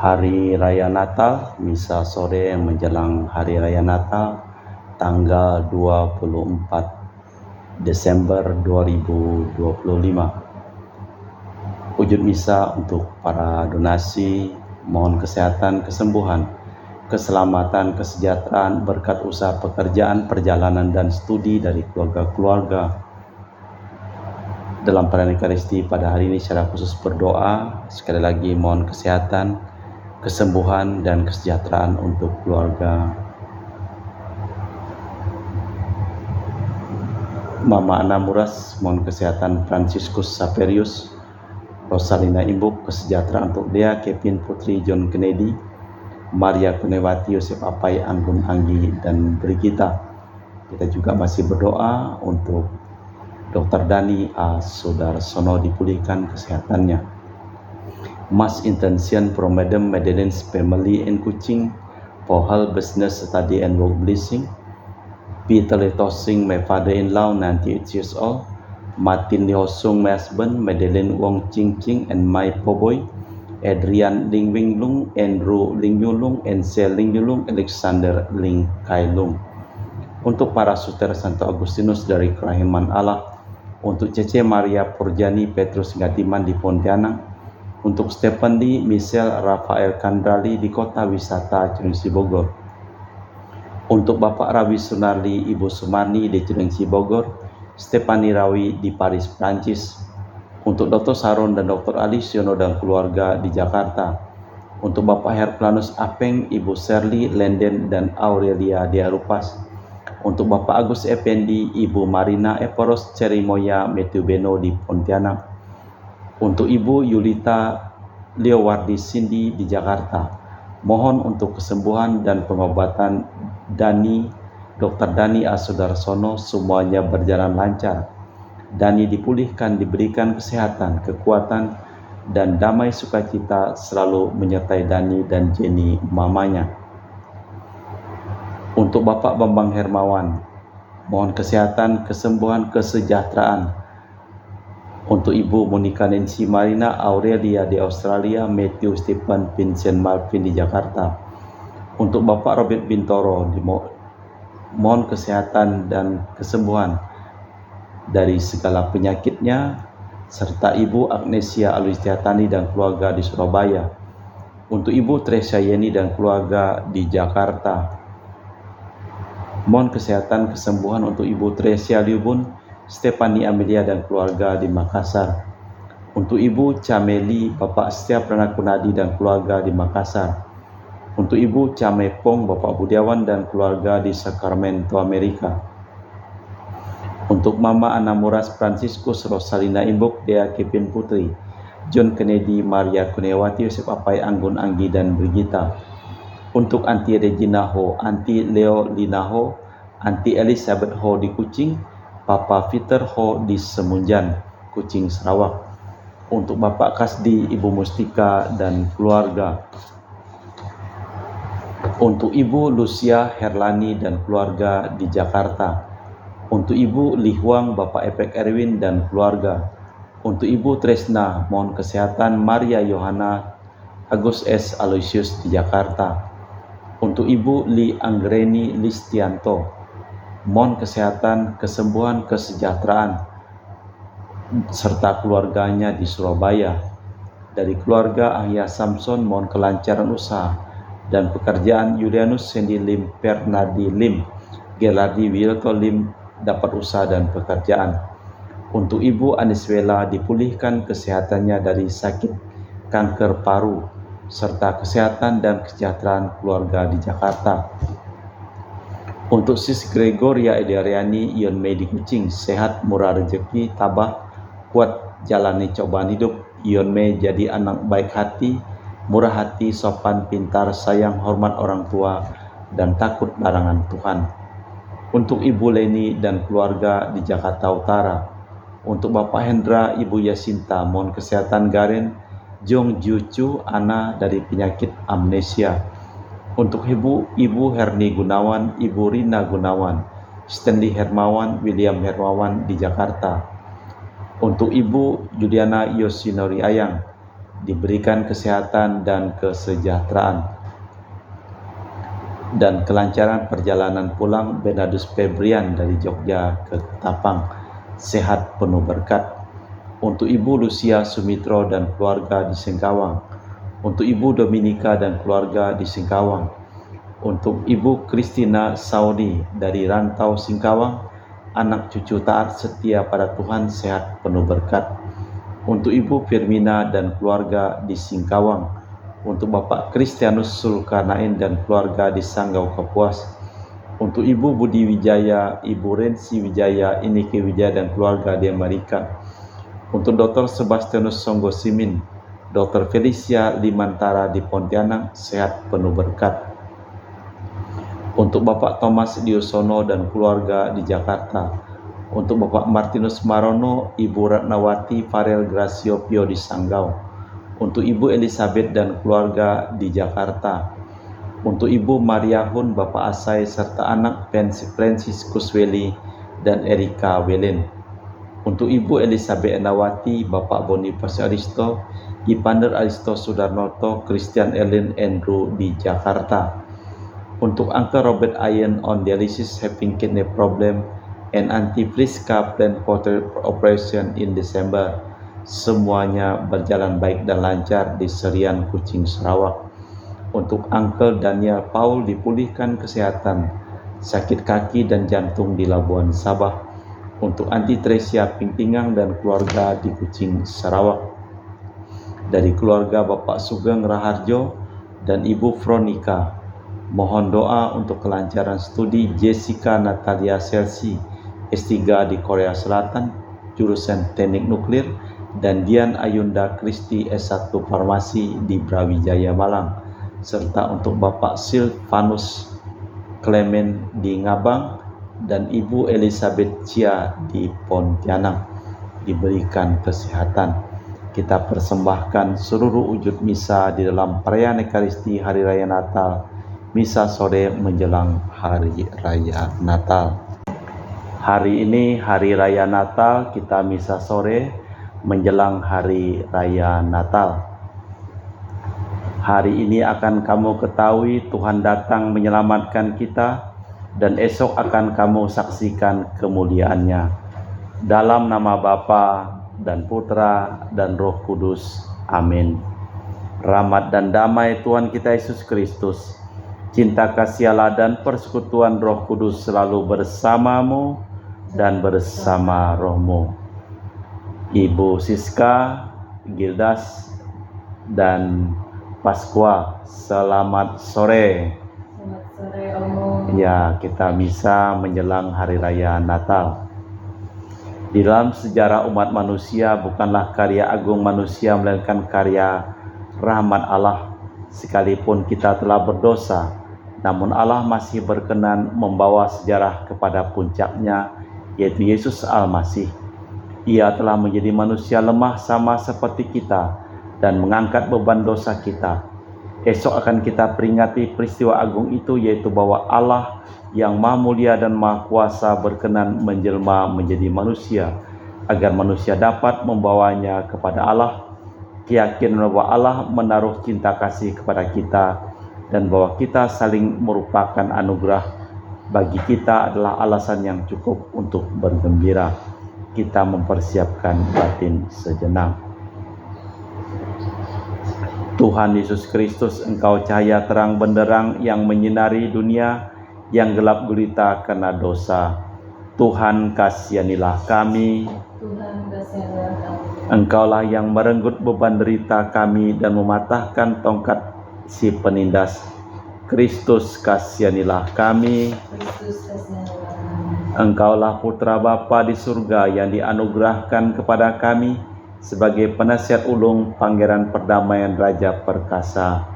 Hari Raya Natal, misa sore menjelang Hari Raya Natal, tanggal 24 Desember 2025. Wujud misa untuk para donasi, mohon kesehatan, kesembuhan, keselamatan, kesejahteraan, berkat usaha pekerjaan, perjalanan, dan studi dari keluarga-keluarga. Dalam perayaan Ekaristi pada hari ini secara khusus berdoa, sekali lagi mohon kesehatan, kesembuhan, dan kesejahteraan untuk keluarga Mama Ana Muras, mohon kesehatan Franciscus Saperius, Rosalina Imbuk, kesejahteraan untuk Dea, Kevin Putri, John Kennedy, Maria Kunewati, Yosef Apai, Anggun Anggi, dan Brigita. Kita juga masih berdoa untuk Dr. Dani A. Sudarsono dipulihkan kesehatannya. Mass intention from Madam Madeleine's family in Kuching for her business, study, and work blessing. Peter Letosing, my father-in-law, 98 years old. Martin Liosung, my husband. Madeleine Wong Ching Ching, and my boy. Adrian Ling Wing Lung, Andrew Ling Yu Lung, and Sel Ling Yu Lung, Alexander Ling Kai Lung. Untuk para suster Santo Agustinus dari Kerahiman Allah, untuk Cece Maria Purjani Petrus Gatiman di Pontianak, untuk Stephen Lee, Michelle Rafael Kandrali di Kota Wisata Cilengsi Bogor, untuk Bapak Rawi Sunarli, Ibu Sumarni di Cilengsi Bogor, Stefani Rawi di Paris, Prancis, untuk Dr. Saron dan Dr. Alisiono dan keluarga di Jakarta, untuk Bapak Herplanus Apeng, Ibu Shirley Lenden dan Aurelia di Arupas, untuk Bapak Agus Effendi, Ibu Marina Eporos Cerimoya Matthew Beno di Pontianak, untuk Ibu Yulita Leowardi Cindy di Jakarta. Mohon untuk kesembuhan dan pengobatan Dr. Dani A. Sudarsono, semuanya berjalan lancar. Dani dipulihkan, diberikan kesehatan, kekuatan, dan damai sukacita selalu menyertai Dani dan Jenny mamanya. Untuk Bapak Bambang Hermawan, mohon kesehatan, kesembuhan, kesejahteraan. Untuk Ibu Monica Nancy Marina Aurelia di Australia, Matthew Stephen Vincent Marvin di Jakarta. Untuk Bapak Robert Bintoro, mohon kesehatan dan kesembuhan dari segala penyakitnya, serta Ibu Agnesia Alustiatani dan keluarga di Surabaya. Untuk Ibu Tresia Yeni dan keluarga di Jakarta, mohon kesehatan, kesembuhan untuk Ibu Tresia Liubun, Stefani Amelia dan keluarga di Makassar. Untuk Ibu Cameli, Bapak Setiap Ranakunadi dan keluarga di Makassar. Untuk Ibu Camepong, Bapak Budiawan dan keluarga di Sacramento, Amerika. Untuk Mama Ana Muras Franciscus, Rosalina Imbuk, Dea Kevin Putri, John Kennedy, Maria Kunewati, Yosef Apai, Anggun Anggi, dan Brigita. Untuk Anti Regina Ho, Anti Leo Lina Ho, Anti Elizabeth Ho di Kuching, Papa Peter Ho di Semunjan, Kuching, Sarawak. Untuk Bapak Kasdi, Ibu Mustika, dan keluarga. Untuk Ibu Lucia Herlani dan keluarga di Jakarta. Untuk Ibu Lihuang, Bapak Epek Erwin dan keluarga. Untuk Ibu Tresna, mohon kesehatan Maria Yohana Agus S. Aloysius di Jakarta. Untuk Ibu Li Anggreni Listianto, mohon kesehatan, kesembuhan, kesejahteraan, serta keluarganya di Surabaya. Dari keluarga Ahya Samson, mohon kelancaran usaha dan pekerjaan. Julianus Sendi Lim, Pernadi Lim, Gelardi Wiyoto Lim dapat usaha dan pekerjaan. Untuk Ibu Aniswela dipulihkan kesehatannya dari sakit kanker paru, serta kesehatan dan kesejahteraan keluarga di Jakarta. Untuk Sis Gregoria Ediariani Ion Mei di Kuching, sehat, murah rezeki, tabah, kuat jalani cobaan hidup. Ion Mei jadi anak baik hati, murah hati, sopan, pintar, sayang, hormat orang tua, dan takut larangan Tuhan. Untuk Ibu Leni dan keluarga di Jakarta Utara. Untuk Bapak Hendra, Ibu Yasinta, mohon kesehatan Garen, Jong Jucu, Ana dari penyakit amnesia. Untuk Ibu Herni Gunawan, Ibu Rina Gunawan, Stanley Hermawan, William Hermawan di Jakarta. Untuk Ibu Juliana Yosinori Ayang, diberikan kesehatan dan kesejahteraan, dan kelancaran perjalanan pulang Bernardus Febrian dari Jogja ke Ketapang, sehat penuh berkat. Untuk Ibu Lucia Sumitro dan keluarga di Singkawang, untuk Ibu Dominika dan keluarga di Singkawang, untuk Ibu Christina Saudi dari rantau Singkawang, anak cucu taat setia pada Tuhan, sehat penuh berkat. Untuk Ibu Firmina dan keluarga di Singkawang, untuk Bapak Kristianus Sulkarnain dan keluarga di Sanggau Kapuas, untuk Ibu Budi Wijaya, Ibu Rensi Wijaya, Iniki Wijaya dan keluarga di Amerika, untuk Dr. Sebastianus Songgo Simin, Dr. Felicia Limantara di Pontianak, sehat penuh berkat. Untuk Bapak Thomas Diosono dan keluarga di Jakarta, untuk Bapak Martinus Marono, Ibu Ratnawati Farel Gracio Pio di Sanggau, untuk Ibu Elizabeth dan keluarga di Jakarta, untuk Ibu Maria Hun, Bapak Asai serta anak Franciscus Welly dan Erika Welen, untuk Ibu Elizabeth Nawati, Bapak Boniface Aristo, Ipander Aristo Sudarnoto, Christian Ellen Andrew di Jakarta, untuk Uncle Robert Ayen on dialysis having kidney problem and Auntie Priska plan for operation in December, semuanya berjalan baik dan lancar di Serian Kucing Sarawak. Untuk Uncle Daniel Paul dipulihkan kesehatan sakit kaki dan jantung di Labuan Sabah. Untuk Auntie Tresia Pingtingang dan keluarga di Kucing Sarawak. Dari keluarga Bapak Sugeng Raharjo dan Ibu Veronica, mohon doa untuk kelancaran studi Jessica Natalia Selsi, S3 di Korea Selatan, jurusan Teknik Nuklir, dan Dian Ayunda Kristi S1 Farmasi di Brawijaya Malang, serta untuk Bapak Silvanus Clement di Ngabang dan Ibu Elizabeth Chia di Pontianak, diberikan kesehatan. Kita persembahkan seluruh wujud misa di dalam perayaan Ekaristi Hari Raya Natal, misa sore menjelang Hari Raya Natal. Hari ini Hari Raya Natal, kita misa sore menjelang Hari Raya Natal. Hari ini akan kamu ketahui Tuhan datang menyelamatkan kita, dan esok akan kamu saksikan kemuliaan-Nya. Dalam nama Bapa dan Putra dan Roh Kudus. Amin. Rahmat dan damai Tuhan kita Yesus Kristus, cinta kasih Allah dan persekutuan Roh Kudus selalu bersamamu dan bersama rohmu. Ibu Siska, Gildas, dan Pasqua, selamat sore. Selamat sore, Om. Ya, kita misa menjelang Hari Raya Natal. Di dalam sejarah umat manusia bukanlah karya agung manusia, melainkan karya rahmat Allah. Sekalipun kita telah berdosa, namun Allah masih berkenan membawa sejarah kepada puncaknya, yaitu Yesus Al-Masih. Ia telah menjadi manusia lemah sama seperti kita dan mengangkat beban dosa kita. Esok akan kita peringati peristiwa agung itu, yaitu bahwa Allah yang Maha Mulia dan Maha Kuasa berkenan menjelma menjadi manusia, agar manusia dapat membawanya kepada Allah. Keyakinan bahwa Allah menaruh cinta kasih kepada kita dan bahwa kita saling merupakan anugerah bagi kita adalah alasan yang cukup untuk bergembira. Kita mempersiapkan batin sejenak. Tuhan Yesus Kristus, Engkau cahaya terang benderang yang menyinari dunia yang gelap gulita karena dosa. Tuhan, kasihanilah kami. Tuhan, kasihanlah kami. Engkaulah yang merenggut beban derita kami dan mematahkan tongkat si penindas. Kristus, kasihanilah kami. Kristus, kasihanlah kami. Engkaulah Putra Bapa di surga yang dianugerahkan kepada kami sebagai penasihat ulung Pangeran Perdamaian Raja Perkasa.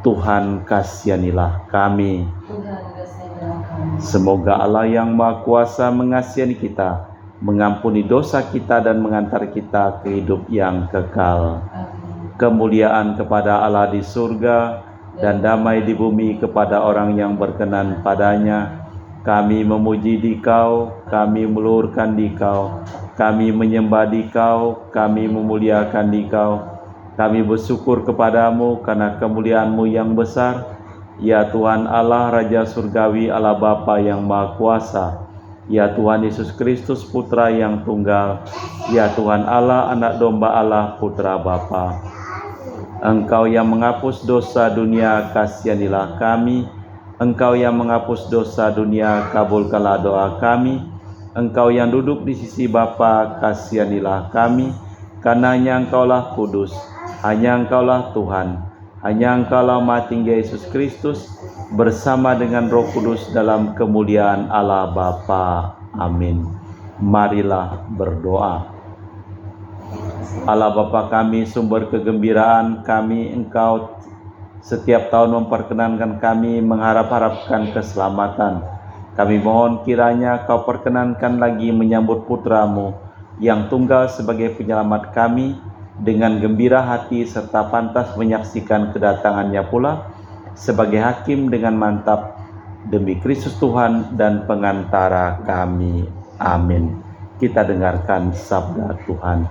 Tuhan, kasihanilah kami. Tuhan, kasihanlah kami. Semoga Allah yang Maha Kuasa mengasihi kita, mengampuni dosa kita dan mengantar kita ke hidup yang kekal. Amin. Kemuliaan kepada Allah di surga dan damai di bumi kepada orang yang berkenan padanya. Kami memuji Dikau, kami meluhurkan Dikau, kami menyembah Dikau, kami memuliakan Dikau. Kami bersyukur kepadamu karena kemuliaan-Mu yang besar, ya Tuhan Allah, Raja Surgawi, Allah Bapa yang Maha Kuasa, ya Tuhan Yesus Kristus, Putra yang tunggal, ya Tuhan Allah, Anak Domba Allah, Putra Bapa. Engkau yang menghapus dosa dunia, kasihanilah kami. Engkau yang menghapus dosa dunia, kabulkanlah doa kami. Engkau yang duduk di sisi Bapa, kasihanilah kami. Karena hanya Engkaulah kudus, hanya Engkaulah Tuhan, hanya Engkaulah Maha Tinggi Yesus Kristus, bersama dengan Roh Kudus dalam kemuliaan Allah Bapa. Amin. Marilah berdoa. Allah Bapa kami, sumber kegembiraan kami, Engkau setiap tahun memperkenankan kami mengharap-harapkan keselamatan. Kami mohon kiranya Kau perkenankan lagi menyambut Putra-Mu yang tunggal sebagai penyelamat kami, dengan gembira hati serta pantas menyaksikan kedatangannya pula sebagai hakim dengan mantap, demi Kristus Tuhan dan pengantara kami. Amin. Kita dengarkan sabda Tuhan.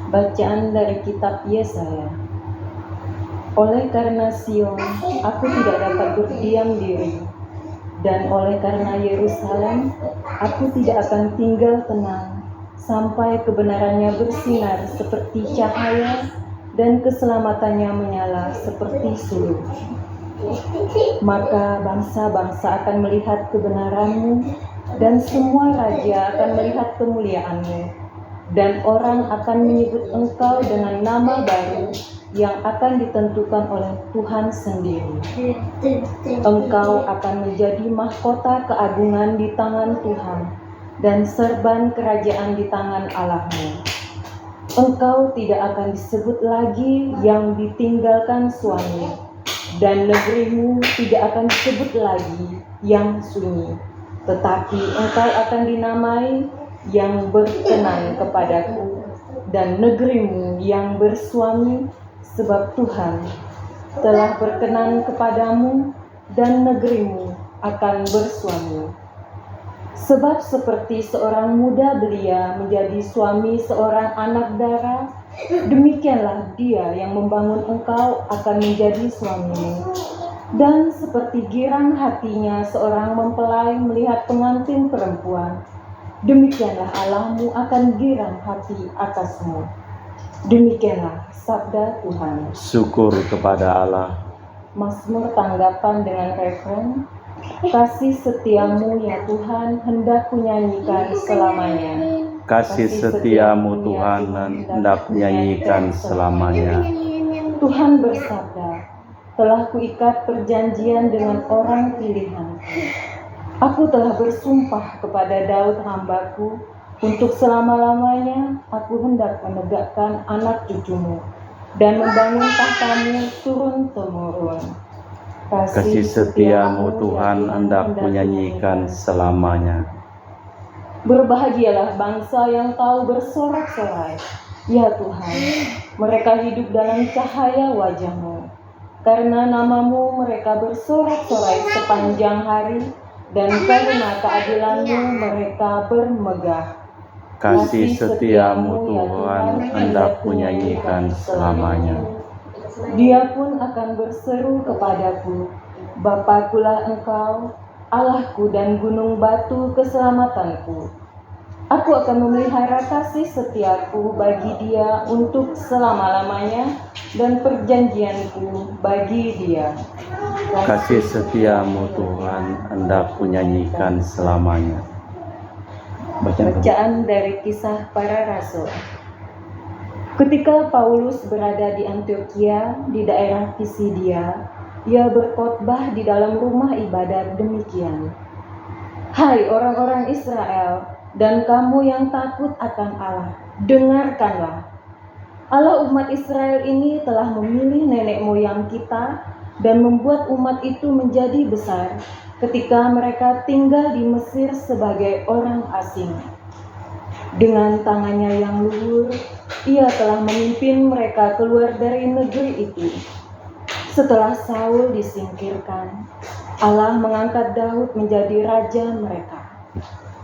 Bacaan dari kitab Yesaya. Oleh karena Sion, aku tidak dapat berdiam diri, dan oleh karena Yerusalem, aku tidak akan tinggal tenang, sampai kebenarannya bersinar seperti cahaya, dan keselamatannya menyala seperti suluh. Maka bangsa-bangsa akan melihat kebenaran-Mu, dan semua raja akan melihat kemuliaan-Mu, dan orang akan menyebut Engkau dengan nama baru yang akan ditentukan oleh Tuhan sendiri. Engkau akan menjadi mahkota keagungan di tangan Tuhan, dan serban kerajaan di tangan Allah-Mu. Engkau tidak akan disebut lagi yang ditinggalkan suami, dan negerimu tidak akan disebut lagi yang sunyi, tetapi engkau akan dinamai yang berkenan kepadaku, dan negerimu yang bersuami, sebab Tuhan telah berkenan kepadamu, dan negerimu akan bersuami. Sebab seperti seorang muda belia menjadi suami seorang anak dara, demikianlah dia yang membangun engkau akan menjadi suamimu. Dan seperti girang hatinya seorang mempelai melihat pengantin perempuan, demikianlah Allah-Mu akan girang hati atasmu. Demikianlah sabda Tuhan. Syukur kepada Allah. Mazmur tanggapan dengan refren, kasih setiamu ya Tuhan hendak kunyanyikan selamanya. Kasih setiamu Tuhan hendak kunyanyikan selamanya. Tuhan bersabda, telah kuikat perjanjian dengan orang pilihan. Aku telah bersumpah kepada Daud hambaku, untuk selama-lamanya aku hendak menegakkan anak cucumu, dan membangun tahtamu turun-temurun. Kasih setiamu Tuhan hendak menyanyikan selamanya. Berbahagialah bangsa yang tahu bersorak-sorai, ya Tuhan, mereka hidup dalam cahaya wajah-Mu. Karena nama-Mu mereka bersorak-sorai sepanjang hari, dan karena keadilan-Mu mereka bermegah. Kasih setiamu Tuhan hendak kunyanyikan selamanya. Dia pun akan berseru kepadaku, Bapakulah Engkau, Allahku dan gunung batu keselamatanku. Aku akan memelihara kasih setiaku bagi dia untuk selama-lamanya, dan perjanjianku bagi dia. Kasih setiamu Tuhan hendak kunyanyikan selamanya. Bacaan dari Kisah Para Rasul. Ketika Paulus berada di Antiokhia di daerah Pisidia, ia berkhotbah di dalam rumah ibadat demikian. Hai orang-orang Israel, dan kamu yang takut akan Allah, dengarkanlah. Allah umat Israel ini telah memilih nenek moyang kita dan membuat umat itu menjadi besar ketika mereka tinggal di Mesir sebagai orang asing. Dengan tangannya yang luhur, ia telah memimpin mereka keluar dari negeri itu. Setelah Saul disingkirkan, Allah mengangkat Daud menjadi raja mereka.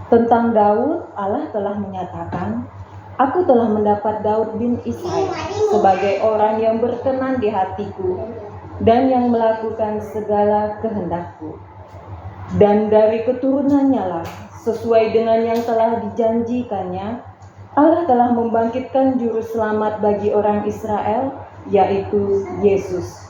Tentang Daud, Allah telah menyatakan, "Aku telah mendapat Daud bin Isai sebagai orang yang berkenan di hatiku dan yang melakukan segala kehendakku. Dan dari keturunannya lah, sesuai dengan yang telah dijanjikannya, Allah telah membangkitkan juru selamat bagi orang Israel, yaitu Yesus."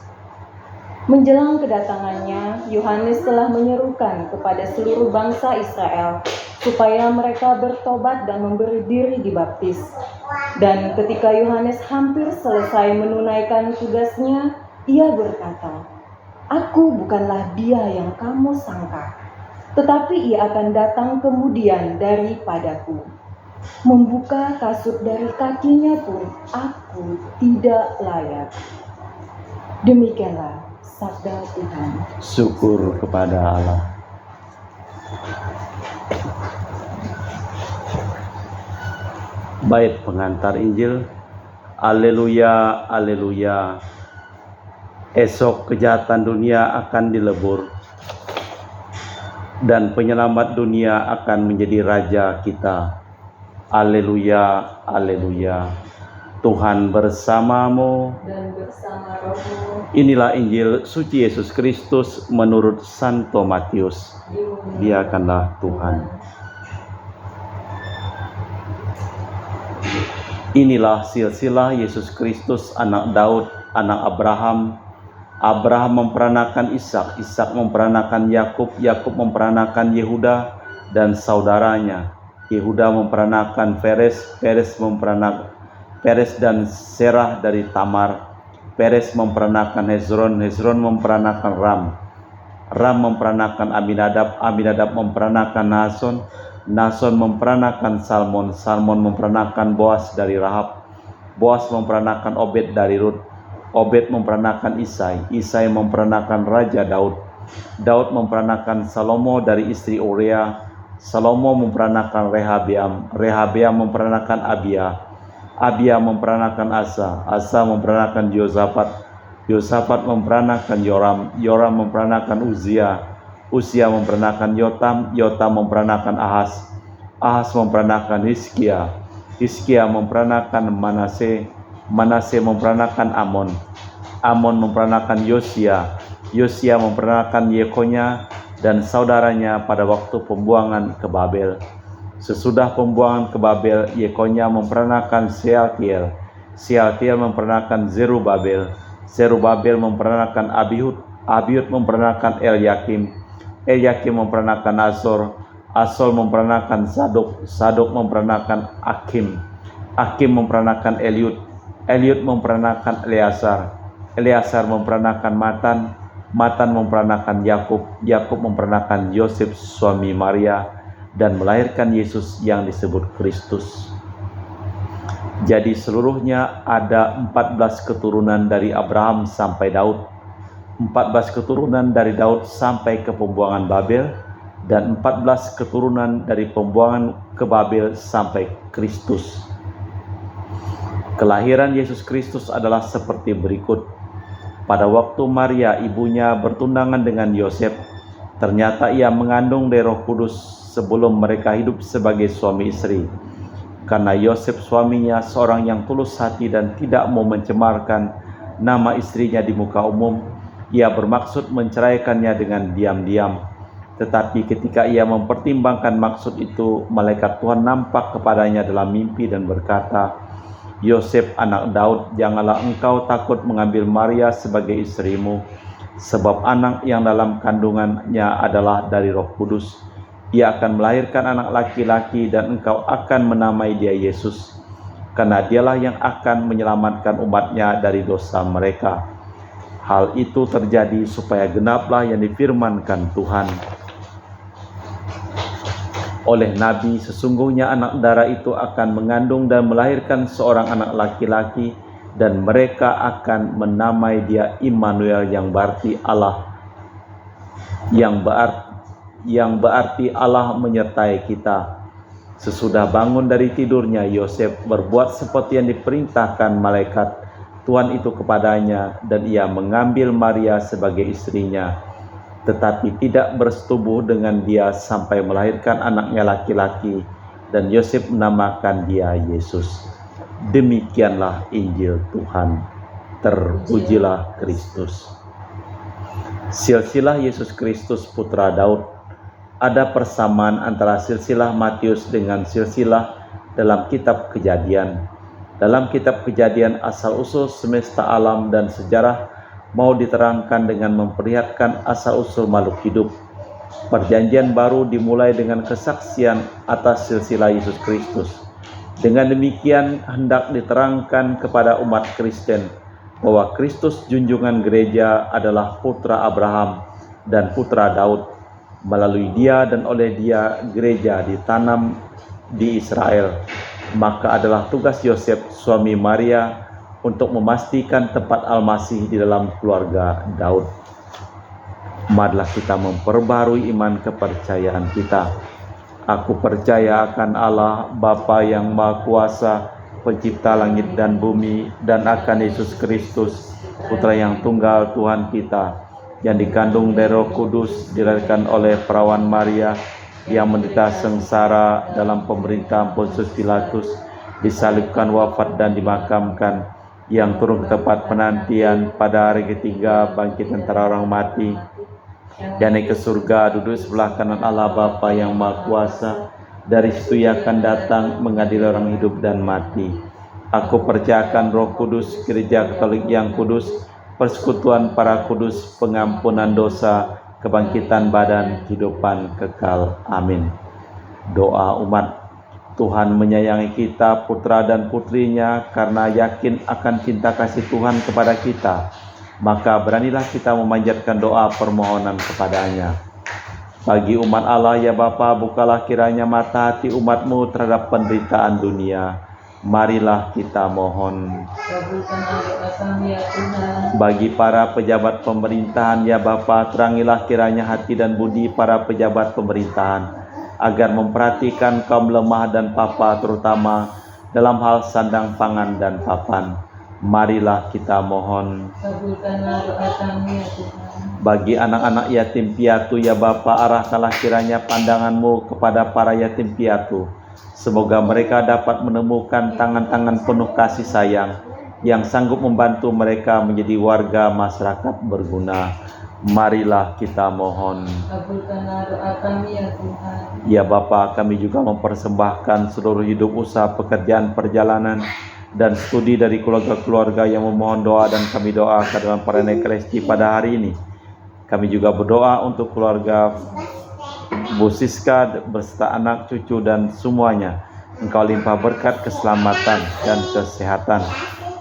Menjelang kedatangannya, Yohanes telah menyerukan kepada seluruh bangsa Israel supaya mereka bertobat dan memberi diri dibaptis. Dan ketika Yohanes hampir selesai menunaikan tugasnya, ia berkata, "Aku bukanlah dia yang kamu sangka, tetapi ia akan datang kemudian daripadaku. Membuka kasut dari kakinya pun aku tidak layak." Demikianlah sabda Tuhan. Syukur kepada Allah. Bait pengantar Injil. Haleluya, haleluya. Esok kejahatan dunia akan dilebur dan penyelamat dunia akan menjadi raja kita. Haleluya, haleluya. Tuhan bersamamu Dan bersama rohmu. Inilah Injil suci Yesus Kristus menurut Santo Matius. Diakanlah Tuhan. Inilah silsilah Yesus Kristus, anak Daud, anak Abraham. Abraham memperanakan Ishak, Ishak memperanakan Yakub, Yakub memperanakan Yehuda dan saudaranya. Yehuda memperanakan Peres, Peres dan Serah dari Tamar. Peres memperanakan Hezron, Hezron memperanakan Ram. Ram memperanakan Aminadab, Aminadab memperanakan Nason, Nason memperanakan Salmon, Salmon memperanakan Boas dari Rahab. Boas memperanakan Obed dari Rut. Obed memperanakan Isai, Isai memperanakan Raja Daud. Daud memperanakan Salomo dari istri Uria. Salomo memperanakan Rehabeam, Rehabeam memperanakan Abia. Abia memperanakan Asa, Asa memperanakan Yosafat, Yosafat memperanakan Yoram, Yoram memperanakan Uzia, Uzia memperanakan Yotam, Yotam memperanakan Ahaz, Ahaz memperanakan Hizkia, Hizkia memperanakan Manase, Manase memperanakan Amon, Amon memperanakan Yosia, Yosia memperanakan Yekonya dan saudaranya pada waktu pembuangan ke Babel. Sesudah pembuangan ke Babel, Yekonya memperanakan Sealtiel, Sealtiel memperanakan Zerubabel, Zerubabel memperanakan Abihud, Abihud memperanakan Elyakim, Elyakim memperanakan Azor, Azor memperanakan Zadok, Zadok memperanakan Akim, Akim memperanakan Eliud, Eliud memperanakan Eleazar, Eleazar memperanakan Matan, Matan memperanakan Yakub, Yakub memperanakan Yosef suami Maria, dan melahirkan Yesus yang disebut Kristus. Jadi seluruhnya ada 14 keturunan dari Abraham sampai Daud, 14 keturunan dari Daud sampai ke pembuangan Babel, dan 14 keturunan dari pembuangan ke Babel sampai Kristus. Kelahiran Yesus Kristus adalah seperti berikut. Pada waktu Maria ibunya bertunangan dengan Yosef, ternyata ia mengandung dari Roh Kudus sebelum mereka hidup sebagai suami istri. Karena Yosef suaminya seorang yang tulus hati dan tidak mau mencemarkan nama istrinya di muka umum, ia bermaksud menceraikannya dengan diam-diam. Tetapi ketika ia mempertimbangkan maksud itu, malaikat Tuhan nampak kepadanya dalam mimpi dan berkata, "Yosef anak Daud, janganlah engkau takut mengambil Maria sebagai istrimu, sebab anak yang dalam kandungannya adalah dari Roh Kudus. Ia akan melahirkan anak laki-laki dan engkau akan menamai dia Yesus, karena dialah yang akan menyelamatkan umatnya dari dosa mereka." Hal itu terjadi supaya genaplah yang difirmankan Tuhan oleh Nabi, "Sesungguhnya anak darah itu akan mengandung dan melahirkan seorang anak laki-laki, dan mereka akan menamai dia Immanuel, yang berarti Allah, yang berarti Allah menyertai kita." Sesudah bangun dari tidurnya, Yosef berbuat seperti yang diperintahkan malaikat. Tuhan itu kepadanya, dan ia mengambil Maria sebagai istrinya, tetapi tidak bersetubuh dengan dia sampai melahirkan anaknya laki-laki, dan Yosef menamakan dia Yesus. Demikianlah Injil Tuhan. Terpujilah Kristus. Silsilah Yesus Kristus putra Daud. Ada persamaan antara silsilah Matius dengan silsilah dalam kitab Kejadian. Dalam kitab Kejadian, asal-usul semesta alam dan sejarah mau diterangkan dengan memperlihatkan asal-usul makhluk hidup. Perjanjian baru dimulai dengan kesaksian atas silsilah Yesus Kristus. Dengan demikian hendak diterangkan kepada umat Kristen bahwa Kristus junjungan gereja adalah putra Abraham dan putra Daud. Melalui dia dan oleh dia gereja ditanam di Israel. Maka adalah tugas Yosef, suami Maria, untuk memastikan tempat Al-Masih di dalam keluarga Daud. Marilah kita memperbarui iman kepercayaan kita. Aku percaya akan Allah, Bapa yang Maha Kuasa, pencipta langit dan bumi, dan akan Yesus Kristus, Putra yang tunggal Tuhan kita, yang dikandung dari Roh Kudus, dilahirkan oleh perawan Maria, yang menderita sengsara dalam pemerintahan Pontius Pilatus, disalibkan, wafat dan dimakamkan, yang turun ke tempat penantian, pada hari ketiga bangkit antara orang mati, dan naik ke surga, duduk sebelah kanan Allah Bapa yang Maha Kuasa. Dari situ ia akan datang mengadili orang hidup dan mati. Aku percayakan Roh Kudus, Gereja Katolik yang kudus, persekutuan para kudus, pengampunan dosa, kebangkitan badan, kehidupan kekal. Amin. Doa umat. Tuhan menyayangi kita, putra dan putrinya, karena yakin akan cinta kasih Tuhan kepada kita. Maka beranilah kita memanjatkan doa permohonan kepadanya. Bagi umat Allah, ya Bapa, bukalah kiranya mata hati umat-Mu terhadap penderitaan dunia. Marilah kita mohon. Bagi para pejabat pemerintahan, ya Bapa, terangilah kiranya hati dan budi para pejabat pemerintahan, agar memperhatikan kaum lemah dan papa, terutama dalam hal sandang pangan dan papan. Marilah kita mohon. Bagi anak-anak yatim piatu, ya Bapa, arahkanlah kiranya pandangan-Mu kepada para yatim piatu. Semoga mereka dapat menemukan tangan-tangan penuh kasih sayang yang sanggup membantu mereka menjadi warga masyarakat berguna. Marilah kita mohon. Kabulkanlah doa kami ya Tuhan. Ya Bapa, kami juga mempersembahkan seluruh hidup, usaha, pekerjaan, perjalanan, dan studi dari keluarga-keluarga yang memohon doa, dan kami doakan dalam perayaan Ekaristi pada hari ini. Kami juga berdoa untuk keluarga Bu Siska beserta anak, cucu, dan semuanya. Engkau limpah berkat, keselamatan, dan kesehatan.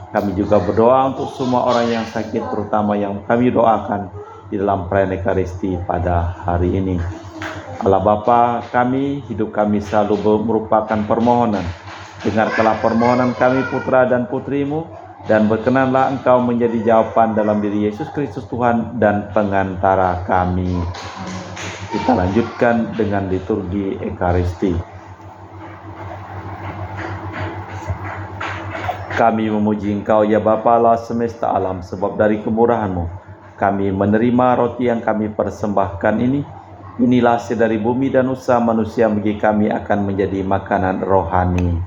Kami juga berdoa untuk semua orang yang sakit, terutama yang kami doakan di dalam perayaan Ekaristi pada hari ini. Allah Bapa kami, hidup kami selalu merupakan permohonan. Dengarkanlah permohonan kami, putra dan putrimu, dan berkenanlah Engkau menjadi jawaban dalam diri Yesus Kristus Tuhan dan pengantara kami. Kita lanjutkan dengan liturgi Ekaristi. Kami memuji Engkau ya Bapa Allah semesta alam, sebab dari kemurahan-Mu kami menerima roti yang kami persembahkan ini. Inilah hasil dari bumi dan usaha manusia, bagi kami akan menjadi makanan rohani.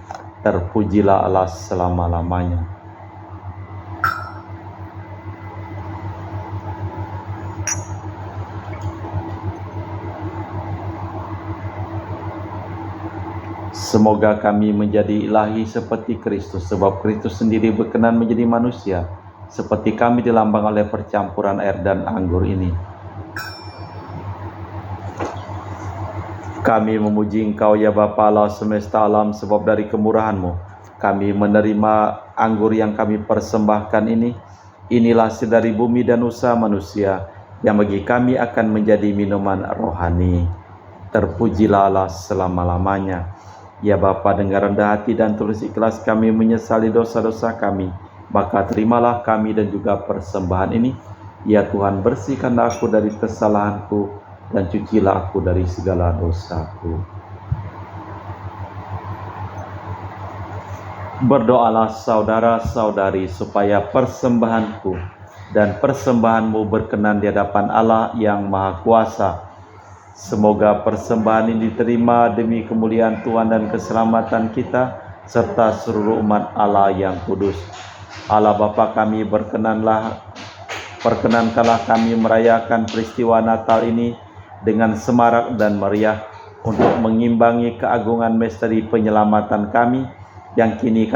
Terpujilah Allah selama-lamanya. Semoga kami menjadi ilahi seperti Kristus, sebab Kristus sendiri berkenan menjadi manusia, seperti kami dilambang oleh percampuran air dan anggur ini. Kami memuji Engkau ya Bapa Allah semesta alam, sebab dari kemurahan-Mu kami menerima anggur yang kami persembahkan ini. Inilah hasil dari bumi dan usaha manusia, yang bagi kami akan menjadi minuman rohani. Terpujilah Allah selama-lamanya. Ya Bapa, dengar rendah hati dan tulus ikhlas kami menyesali dosa-dosa kami, maka terimalah kami dan juga persembahan ini. Ya Tuhan, bersihkanlah aku dari kesalahanku, dan cucilah aku dari segala dosaku. Berdoalah saudara-saudari supaya persembahanku dan persembahanmu berkenan di hadapan Allah yang Maha Kuasa. Semoga persembahan ini diterima demi kemuliaan Tuhan dan keselamatan kita serta seluruh umat Allah yang kudus. Allah Bapa kami, perkenankanlah kami merayakan peristiwa Natal ini dengan semarak dan meriah untuk mengimbangi keagungan misteri penyelamatan kami yang kini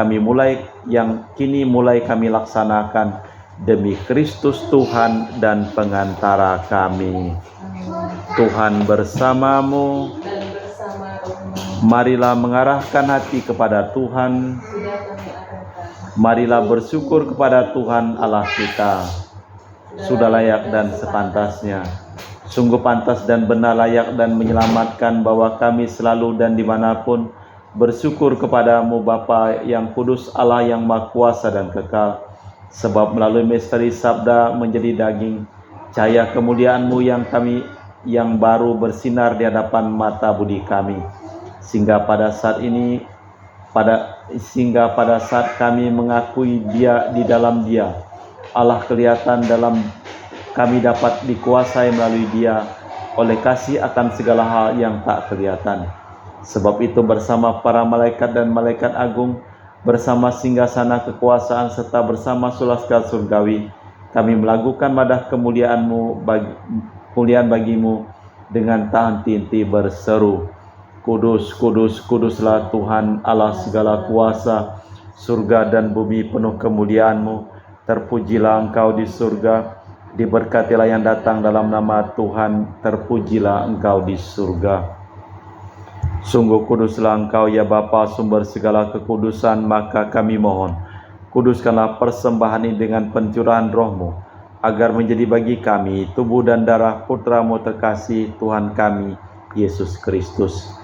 mulai kami laksanakan demi Kristus Tuhan dan pengantara kami. Tuhan bersamamu. Dan bersama rohmu. Marilah mengarahkan hati kepada Tuhan. Sudah kami arahkan. Marilah bersyukur kepada Tuhan Allah kita. Sudah layak dan sepantasnya. Sungguh pantas dan benar, layak dan menyelamatkan bahwa kami selalu dan dimanapun bersyukur kepadamu Bapa yang kudus, Allah yang Maha Kuasa dan kekal. Sebab melalui misteri sabda menjadi daging, cahaya kemuliaan-Mu yang baru bersinar di hadapan mata budi kami, sehingga pada saat kami mengakui Dia, di dalam Dia Allah kelihatan, dalam kami dapat dikuasai melalui Dia oleh kasih akan segala hal yang tak kelihatan. Sebab itu bersama para malaikat dan malaikat agung, bersama singgasana kekuasaan serta bersama sulaskar surgawi, kami melakukan madah kemuliaan-Mu bagimu dengan tak henti-henti berseru, Kudus, kudus, kuduslah Tuhan Allah segala kuasa, surga dan bumi penuh kemuliaan-Mu. Terpujilah Engkau di surga, diberkatilah yang datang dalam nama Tuhan, terpujilah Engkau di surga. Sungguh kuduslah Engkau ya Bapa, sumber segala kekudusan, maka kami mohon, kuduskanlah persembahan ini dengan pencurahan Roh-Mu, agar menjadi bagi kami tubuh dan darah Putra-Mu terkasih, Tuhan kami, Yesus Kristus.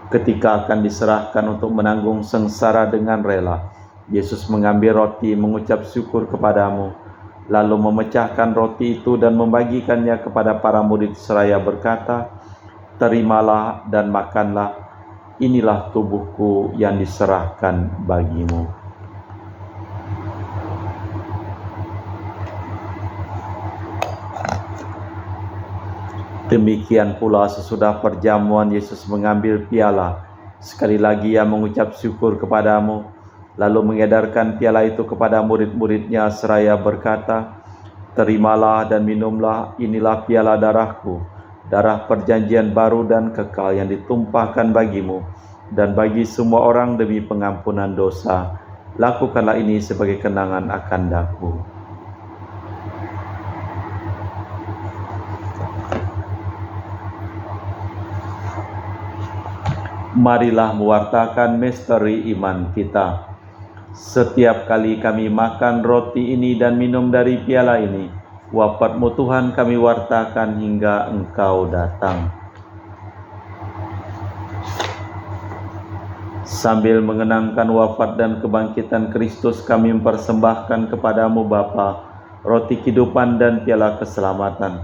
Ketika akan diserahkan untuk menanggung sengsara dengan rela, Yesus mengambil roti, mengucap syukur kepadamu, lalu memecahkan roti itu dan membagikannya kepada para murid seraya berkata, Terimalah dan makanlah, inilah tubuhku yang diserahkan bagimu. Demikian pula sesudah perjamuan Yesus mengambil piala. Sekali lagi Ia mengucap syukur kepadamu, lalu mengedarkan piala itu kepada murid-muridnya seraya berkata, Terimalah dan minumlah, inilah piala darahku, darah perjanjian baru dan kekal yang ditumpahkan bagimu dan bagi semua orang demi pengampunan dosa. Lakukanlah ini sebagai kenangan akan daku. Marilah mewartakan misteri iman kita. Setiap kali kami makan roti ini dan minum dari piala ini, wafat-Mu Tuhan kami wartakan hingga Engkau datang. Sambil mengenangkan wafat dan kebangkitan Kristus, kami mempersembahkan kepadamu Bapa, roti kehidupan dan piala keselamatan.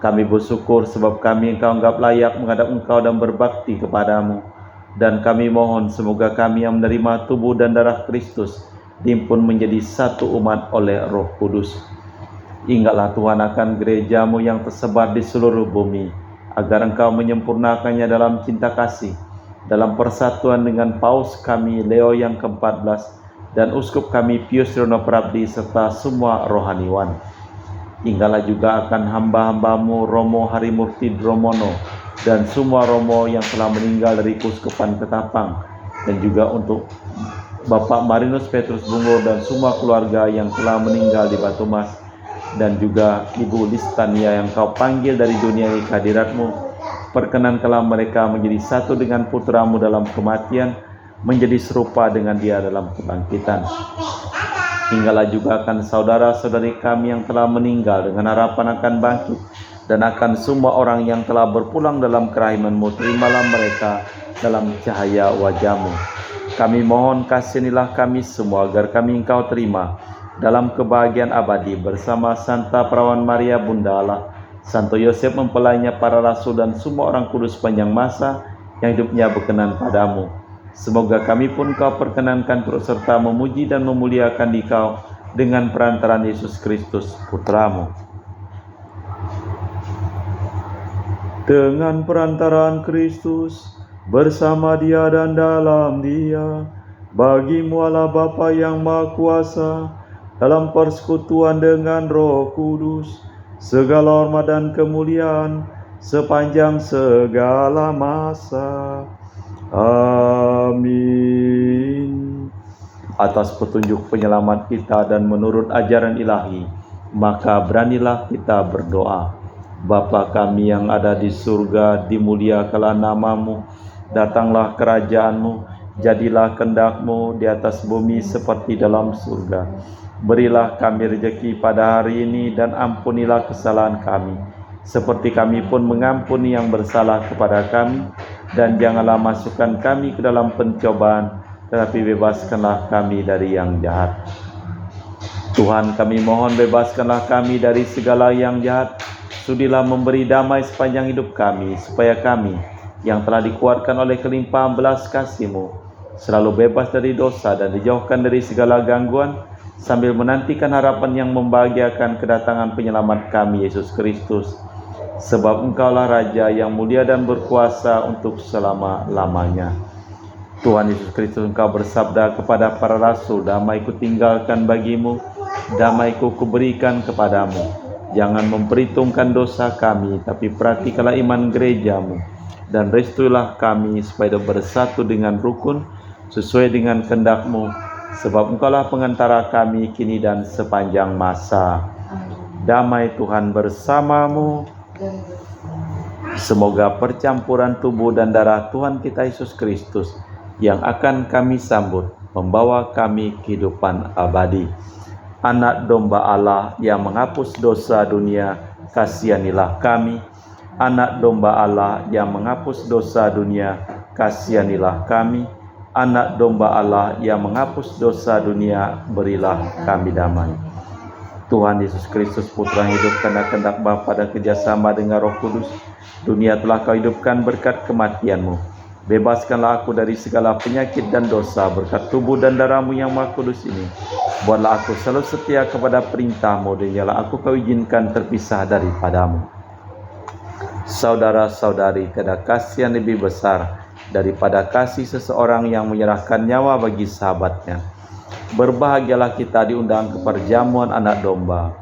Kami bersyukur sebab kami Engkau anggap layak menghadap Engkau dan berbakti kepadamu. Dan kami mohon semoga kami yang menerima tubuh dan darah Kristus dihimpun menjadi satu umat oleh Roh Kudus. Ingatlah Tuhan akan gereja-Mu yang tersebar di seluruh bumi, agar Engkau menyempurnakannya dalam cinta kasih, dalam persatuan dengan Paus kami Leo yang ke-14 dan Uskup kami Pius Rono Prabdi serta semua rohaniwan. Ingatlah juga akan hamba-hamba-Mu Romo Harimurti Dromono dan semua Romo yang telah meninggal dari Kuskupan Ketapang, dan juga untuk Bapak Marinus Petrus Bungo dan semua keluarga yang telah meninggal di Batu Mas, dan juga Ibu Listania yang Kau panggil dari dunia ini ke hadirat-Mu. Perkenankanlah mereka menjadi satu dengan Putra-Mu dalam kematian, menjadi serupa dengan Dia dalam kebangkitan. Ingatlah juga akan saudara-saudari kami yang telah meninggal dengan harapan akan bangkit, dan akan semua orang yang telah berpulang dalam kerahiman-Mu. Terimalah mereka dalam cahaya wajah-Mu. Kami mohon kasihanilah kami semua agar kami Engkau terima dalam kebahagiaan abadi bersama Santa Perawan Maria Bunda Allah, Santo Yosef mempelainya para rasul dan semua orang kudus sepanjang masa yang hidupnya berkenan padamu, Semoga kami pun Kau perkenankan turut serta memuji dan memuliakan Dikau dengan perantaraan Yesus Kristus, Putra-Mu. Dengan perantaraan Kristus, bersama Dia dan dalam Dia, bagi-Mu Allah Bapa yang Maha Kuasa, dalam persekutuan dengan Roh Kudus, segala hormat dan kemuliaan sepanjang segala masa. Amin. Atas petunjuk penyelamat kita dan menurut ajaran ilahi, maka beranilah kita berdoa. Bapa kami yang ada di surga, dimuliakanlah nama-Mu, datanglah kerajaan-Mu, jadilah kehendak-Mu di atas bumi seperti dalam surga. Berilah kami rezeki pada hari ini dan ampunilah kesalahan kami, seperti kami pun mengampuni yang bersalah kepada kami. Dan janganlah masukkan kami ke dalam pencobaan, tetapi bebaskanlah kami dari yang jahat. Tuhan, kami mohon bebaskanlah kami dari segala yang jahat. Sudilah memberi damai sepanjang hidup kami, supaya kami yang telah dikuatkan oleh kelimpahan belas kasih-Mu selalu bebas dari dosa dan dijauhkan dari segala gangguan, sambil menantikan harapan yang membahagiakan kedatangan penyelamat kami, Yesus Kristus. Sebab Engkaulah Raja yang mulia dan berkuasa untuk selama-lamanya. Tuhan Yesus Kristus, Engkau bersabda kepada para rasul, damai-Ku tinggalkan bagimu, damai-Ku kuberikan kepadamu. Jangan memperhitungkan dosa kami, tapi perhatikanlah iman gereja-Mu, dan restuilah kami supaya bersatu dengan rukun, sesuai dengan kehendak-Mu, sebab Engkaulah pengantara kami kini dan sepanjang masa. Damai Tuhan bersamamu. Semoga percampuran tubuh dan darah Tuhan kita Yesus Kristus yang akan kami sambut membawa kami kehidupan abadi. Anak domba Allah yang menghapus dosa dunia, kasihanilah kami. Anak domba Allah yang menghapus dosa dunia, kasihanilah kami. Anak domba Allah yang menghapus dosa dunia, berilah kami damai. Tuhan Yesus Kristus, Putra yang hidup karena kehendak Bapa dan kerjasama dengan Roh Kudus, dunia telah Kau hidupkan berkat kematian-Mu. Bebaskanlah aku dari segala penyakit dan dosa berkat tubuh dan darah-Mu yang Maha Kudus ini. Buatlah aku selalu setia kepada perintah-Mu, dan janganlah aku Kau izinkan terpisah daripada-Mu. Saudara-saudari, tiada kasih yang lebih besar daripada kasih seseorang yang menyerahkan nyawa bagi sahabatnya. Berbahagialah kita diundang ke perjamuan anak domba.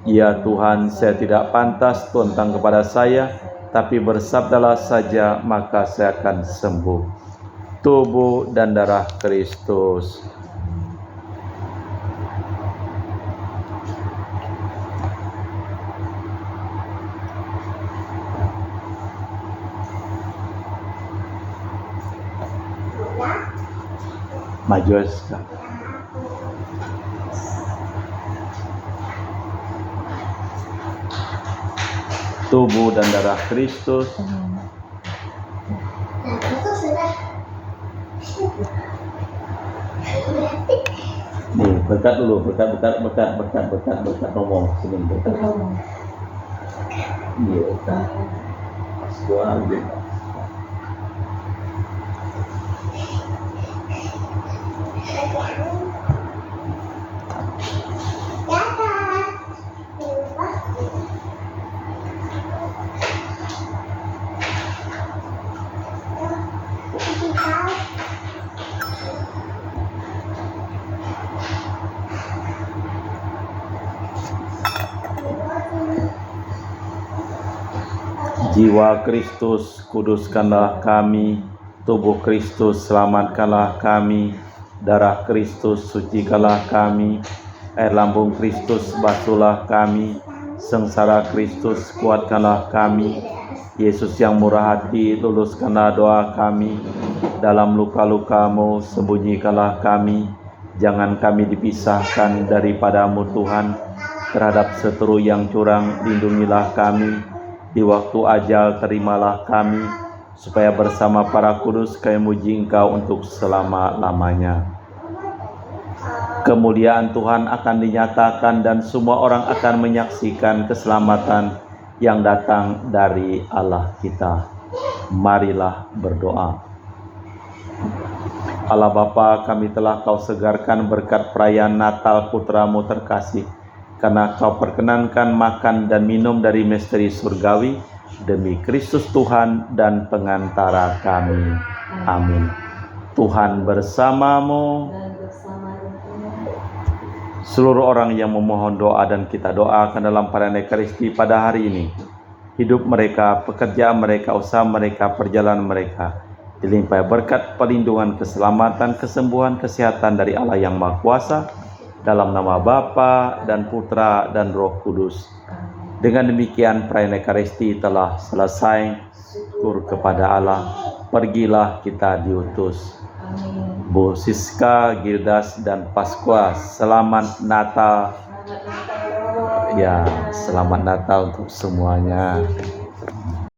Ya Tuhan, saya tidak pantas Tuhan datang kepada saya, tapi bersabdalah saja, maka saya akan sembuh. Tubuh dan darah Kristus. Maju sekali. Tubuh dan darah Kristus. Nih, berkat dulu, berkat ngomong sini berkat. Iya, kan. Gua ambil. Jiwa Kristus, kuduskanlah kami. Tubuh Kristus, selamatkanlah kami. Darah Kristus, sucikanlah kami. Air lambung Kristus, basuhlah kami. Sengsara Kristus, kuatkanlah kami. Yesus yang murah hati, luluskanlah doa kami. Dalam luka-luka-Mu, sembunyikanlah kami. Jangan kami dipisahkan daripada-Mu Tuhan. Terhadap seteru yang curang, lindungilah kami. Di waktu ajal terimalah kami, supaya bersama para kudus kami muji Engkau untuk selama-lamanya. Kemuliaan Tuhan akan dinyatakan dan semua orang akan menyaksikan keselamatan yang datang dari Allah kita. Marilah berdoa. Allah Bapa, kami telah Kau segarkan berkat perayaan Natal Putra-Mu terkasih, karena Kau perkenankan makan dan minum dari misteri surgawi, demi Kristus Tuhan dan pengantara kami. Amin. Tuhan bersamamu. Dan bersama rohmu. Seluruh orang yang memohon doa dan kita doakan dalam perayaan Ekaristi pada hari ini, hidup mereka, pekerjaan mereka, usaha mereka, perjalanan mereka dilimpahi berkat perlindungan, keselamatan, kesembuhan, kesehatan dari Allah yang Maha Kuasa, dalam nama Bapa dan Putra dan Roh Kudus. Dengan demikian perayaan Ekaristi telah selesai. Syukur kepada Allah. Pergilah kita diutus. Amin. Bu Siska, Gildas, dan Pasqua, selamat Natal. Selamat Natal. Ya, selamat Natal untuk semuanya.